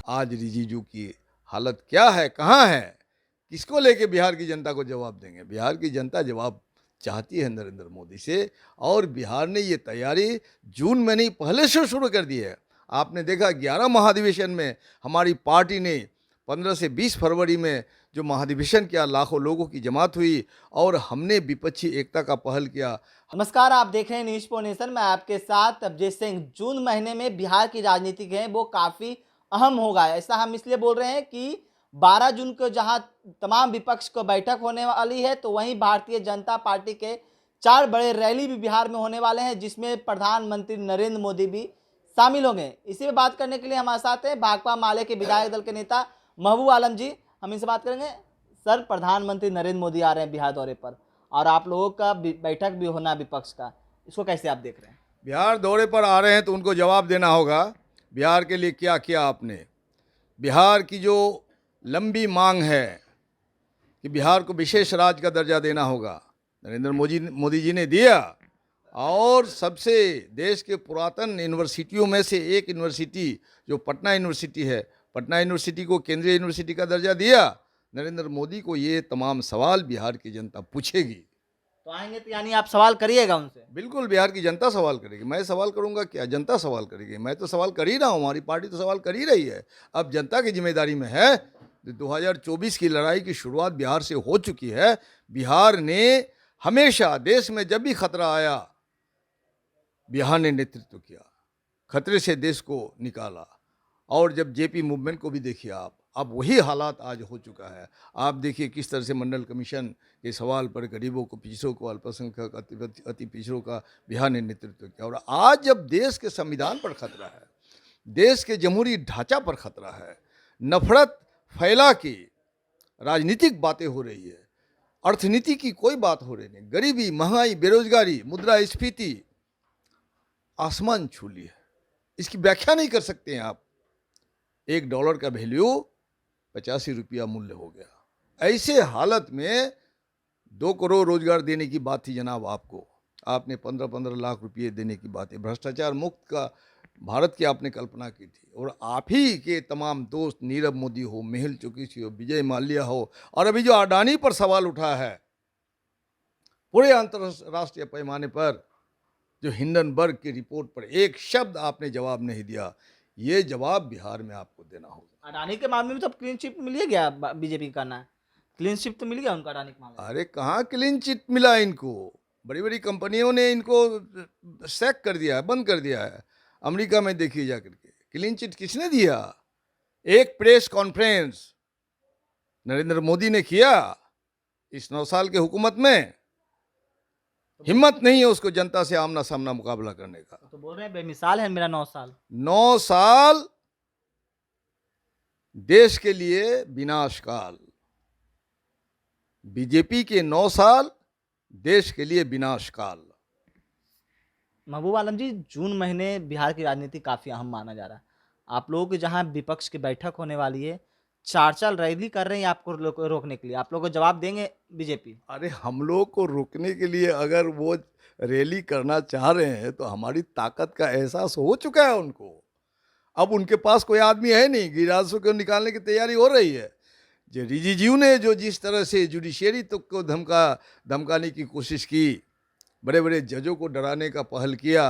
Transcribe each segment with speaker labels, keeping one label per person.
Speaker 1: आज रिजिजू की हालत क्या है, कहाँ है, किसको लेके बिहार की जनता को जवाब देंगे? बिहार की जनता जवाब चाहती है नरेंद्र मोदी से। और बिहार ने ये तैयारी जून में नहीं, पहले से शुरू कर दी है। आपने देखा 11 महाधिवेशन में हमारी पार्टी ने 15 से 20 फरवरी में जो महाधिवेशन किया, लाखों लोगों की जमात हुई और हमने विपक्षी एकता का पहल किया।
Speaker 2: नमस्कार, आप देख रहे हैं न्यूज पोनेशन। मैं आपके साथ अभिजीत सिंह। जून महीने में बिहार की राजनीति है वो काफी अहम होगा। ऐसा हम इसलिए बोल रहे हैं कि 12 जून को जहां तमाम विपक्ष को बैठक होने वाली है, तो वहीं भारतीय जनता पार्टी के 4 बड़े रैली भी बिहार में होने वाले हैं, जिसमें प्रधानमंत्री नरेंद्र मोदी भी शामिल होंगे। इसी में बात करने के लिए हमारे साथ हैं भाकपा माले के विधायक दल के नेता महबूब आलम जी। हम इनसे बात करेंगे। सर, प्रधानमंत्री नरेंद्र मोदी आ रहे हैं बिहार दौरे पर और आप लोगों का बैठक भी होना विपक्ष का, इसको कैसे आप देख रहे हैं?
Speaker 1: बिहार दौरे पर आ रहे हैं तो उनको जवाब देना होगा बिहार के लिए क्या किया आपने। बिहार की जो लंबी मांग है कि बिहार को विशेष राज्य का दर्जा देना होगा, नरेंद्र मोदी जी ने दिया। और सबसे देश के पुरातन यूनिवर्सिटियों में से एक यूनिवर्सिटी जो पटना यूनिवर्सिटी है, पटना यूनिवर्सिटी को केंद्रीय यूनिवर्सिटी का दर्जा दिया नरेंद्र मोदी को। ये तमाम सवाल बिहार की जनता पूछेगी।
Speaker 2: तो आएंगे तो यानी आप सवाल करिएगा उनसे?
Speaker 1: बिल्कुल, बिहार की जनता सवाल करेगी। मैं सवाल करूंगा क्या, जनता सवाल करेगी। मैं तो सवाल कर ही रहा हूँ, हमारी पार्टी तो सवाल कर ही रही है। अब जनता की जिम्मेदारी में है। 2024 की लड़ाई की शुरुआत बिहार से हो चुकी है। बिहार ने हमेशा देश में जब भी खतरा आया, बिहार ने नेतृत्व किया, खतरे से देश को निकाला। और जब जेपी मूवमेंट को भी देखिए आप, अब वही हालात आज हो चुका है। आप देखिए किस तरह से मंडल कमीशन के सवाल पर गरीबों को, पिछड़ों को, अल्पसंख्यक, अति पिछड़ों का बिहार ने नेतृत्व किया। और आज जब देश के संविधान पर खतरा है, देश के जमहूरी ढांचा पर खतरा है, नफरत फैला के राजनीतिक बातें हो रही है, अर्थनीति की कोई बात हो रही नहीं, गरीबी, महंगाई, बेरोजगारी, मुद्रास्फीति आसमान छू ली है। इसकी व्याख्या नहीं कर सकते हैं आप। $1 का वैल्यू 85 रुपया मूल्य हो गया। ऐसे हालत में 2 करोड़ रोजगार देने की बात थी जनाब आपको। आपने 15-15 लाख रुपये देने की बात है। भ्रष्टाचार मुक्त का भारत की आपने कल्पना की थी। और आप ही के तमाम दोस्त, नीरव मोदी हो, मेहुल चोकसी हो, विजय माल्या हो, और अभी जो अडानी पर सवाल उठा है, पूरे अंतरराष्ट्रीय पैमाने पर जो हिंडनबर्ग की रिपोर्ट पर एक शब्द आपने जवाब नहीं दिया। ये जवाब बिहार में आपको देना होगा।
Speaker 2: अडानी के मामले में तो क्लीन चिट मिल ही गया। बीजेपी का कहना है क्लीन चिट तो मिल गया उनका अडानी के मामले में।
Speaker 1: अरे कहाँ क्लीन चिट मिला इनको? बड़ी बड़ी कंपनियों ने इनको सैक कर दिया है, बंद कर दिया है। अमेरिका में देखिए जा करके क्लीन चिट किसने दिया? एक प्रेस कॉन्फ्रेंस नरेंद्र मोदी ने किया इस 9 साल के हुकूमत में। हिम्मत नहीं है उसको जनता से आमना सामना मुकाबला करने का।
Speaker 2: तो बोल रहे हैं बेमिसाल है मेरा 9 साल।
Speaker 1: 9 साल देश के लिए विनाशकाल। बीजेपी के 9 साल देश के लिए विनाशकाल।
Speaker 2: महबूब आलम जी, जून महीने बिहार की राजनीति काफी अहम माना जा रहा है। आप लोगों की जहां विपक्ष की बैठक होने वाली है, 4 रैली कर रहे हैं आपको रोकने के लिए। आप लोग को जवाब देंगे बीजेपी?
Speaker 1: अरे हम लोग को रोकने के लिए अगर वो रैली करना चाह रहे हैं तो हमारी ताकत का एहसास हो चुका है उनको। अब उनके पास कोई आदमी है नहीं, गिरासों को निकालने की तैयारी हो रही है। जो रिजिजू ने जो जिस तरह से जुडिशियरी तक को धमकाने की कोशिश की, बड़े बड़े जजों को डराने का पहल किया,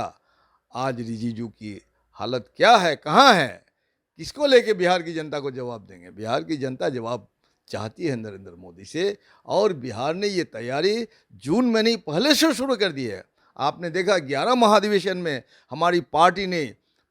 Speaker 1: आज रिजिजू की हालत क्या है, कहाँ है, किसको लेके बिहार की जनता को जवाब देंगे? बिहार की जनता जवाब चाहती है नरेंद्र मोदी से। और बिहार ने ये तैयारी जून में नहीं, पहले से शुरू कर दी है। आपने देखा 11 महाधिवेशन में हमारी पार्टी ने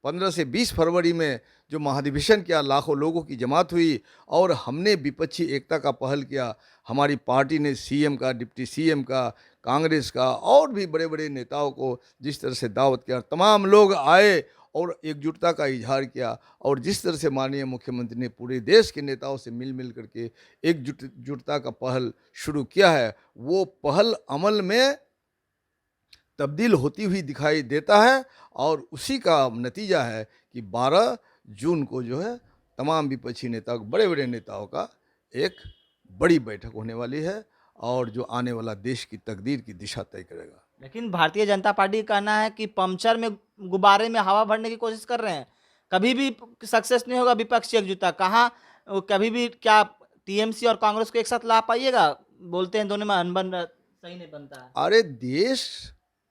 Speaker 1: 15 से 20 फरवरी में जो महाधिवेशन किया, लाखों लोगों की जमात हुई और हमने विपक्षी एकता का पहल किया। हमारी पार्टी ने सीएम का, डिप्टी सीएम का, कांग्रेस का और भी बड़े बड़े नेताओं को जिस तरह से दावत किया, तमाम लोग आए और एकजुटता का इजहार किया। और जिस तरह से माननीय मुख्यमंत्री ने पूरे देश के नेताओं से मिल करके एकजुटता का पहल शुरू किया है, वो पहल अमल में तब्दील होती हुई दिखाई देता है। और उसी का नतीजा है कि 12 जून को जो है तमाम विपक्षी नेताओं, बड़े बड़े नेताओं का एक बड़ी बैठक होने वाली है और जो आने वाला देश की तकदीर की दिशा तय करेगा।
Speaker 2: लेकिन भारतीय जनता पार्टी का कहना है कि पंचर में, गुब्बारे में हवा भरने की कोशिश कर रहे हैं। कभी भी सक्सेस नहीं होगा विपक्षी एकजुटता। कहाँ कभी भी क्या टीएमसी और कांग्रेस को एक साथ ला पाइएगा? बोलते हैं दोनों में अनबन सही नहीं बनता है।
Speaker 1: अरे देश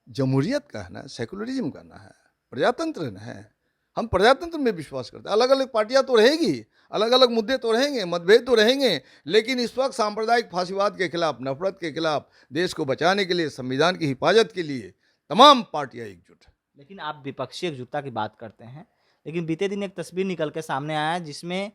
Speaker 1: जमहूरियत का है ना, सेकुलरिज्म का ना है, प्रजातंत्र ना है। हम प्रजातंत्र में विश्वास करते हैं। अलग अलग पार्टियां तो रहेगी, अलग अलग मुद्दे तो रहेंगे, मतभेद तो रहेंगे, लेकिन इस वक्त सांप्रदायिक फांसीवाद के खिलाफ, नफरत के खिलाफ, देश को बचाने के लिए, संविधान की हिफाजत के लिए तमाम पार्टियां एकजुट हैं।
Speaker 2: लेकिन आप विपक्षी एकजुटता की बात करते हैं, लेकिन बीते दिन एक तस्वीर निकल के सामने आया जिसमें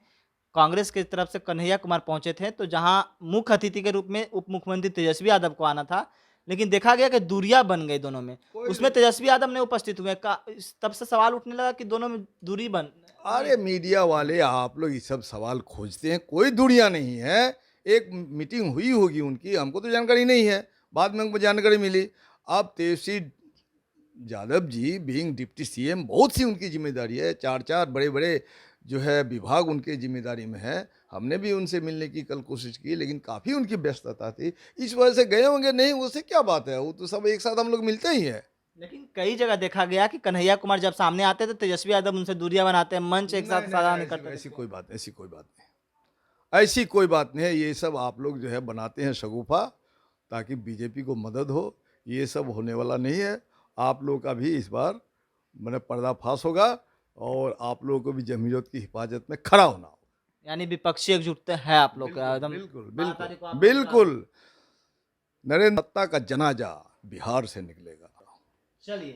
Speaker 2: कांग्रेस की तरफ से कन्हैया कुमार पहुंचे थे, तो जहां मुख्य अतिथि के रूप में उप मुख्यमंत्री तेजस्वी यादव को आना था, लेकिन देखा गया कि दूरियां बन गई दोनों में। उसमें तेजस्वी यादव ने उपस्थित हुए। तब से सवाल उठने लगा कि दोनों में दूरी बन।
Speaker 1: अरे मीडिया वाले आप लोग ये सब सवाल खोजते हैं, कोई दूरियां नहीं है। एक मीटिंग हुई होगी उनकी, हमको तो जानकारी नहीं है, बाद में हमको जानकारी मिली। अब Tejashwi Yadav ji being deputy CM, बहुत सी उनकी जिम्मेदारी है, चार चार बड़े बड़े जो है विभाग उनके जिम्मेदारी में है। हमने भी उनसे मिलने की कल कोशिश की, लेकिन काफ़ी उनकी व्यस्तता थी, इस वजह से गए होंगे। नहीं, उससे क्या बात है, वो तो सब एक साथ हम लोग मिलते ही हैं।
Speaker 2: लेकिन कई जगह देखा गया कि कन्हैया कुमार जब सामने आते थे, तेजस्वी यादव उनसे दूरियां बनाते हैं, मंच एक साथ साझा नहीं करते।
Speaker 1: ऐसी कोई बात, ऐसी कोई बात नहीं, ऐसी कोई बात नहीं है। ये सब आप लोग जो है बनाते हैं शगुफा, ताकि बीजेपी को मदद हो। ये सब होने वाला नहीं है। आप लोग का भी इस बार मैंने पर्दाफाश होगा, और आप लोगों को भी जमहूरियत की हिफाजत में खड़ा होना होगा।
Speaker 2: यानी विपक्षी एकजुटता है आप लोग का एकदम।
Speaker 1: बिल्कुल
Speaker 2: 12 तारीख को
Speaker 1: बिल्कुल
Speaker 2: आप लोग
Speaker 1: बिल्कुल। नरेंद्र सत्ता का जनाजा बिहार से निकलेगा।
Speaker 2: चलिए,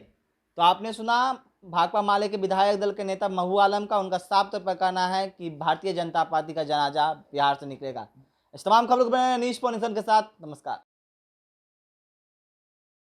Speaker 2: तो आपने सुना भाकपा माले के विधायक दल के नेता महू आलम का। उनका साफ तौर पर कहना है कि भारतीय जनता पार्टी का जनाजा बिहार से निकलेगा। इस तमाम खबरों को बनाए न्यूज़ पॉइंट के साथ, नमस्कार।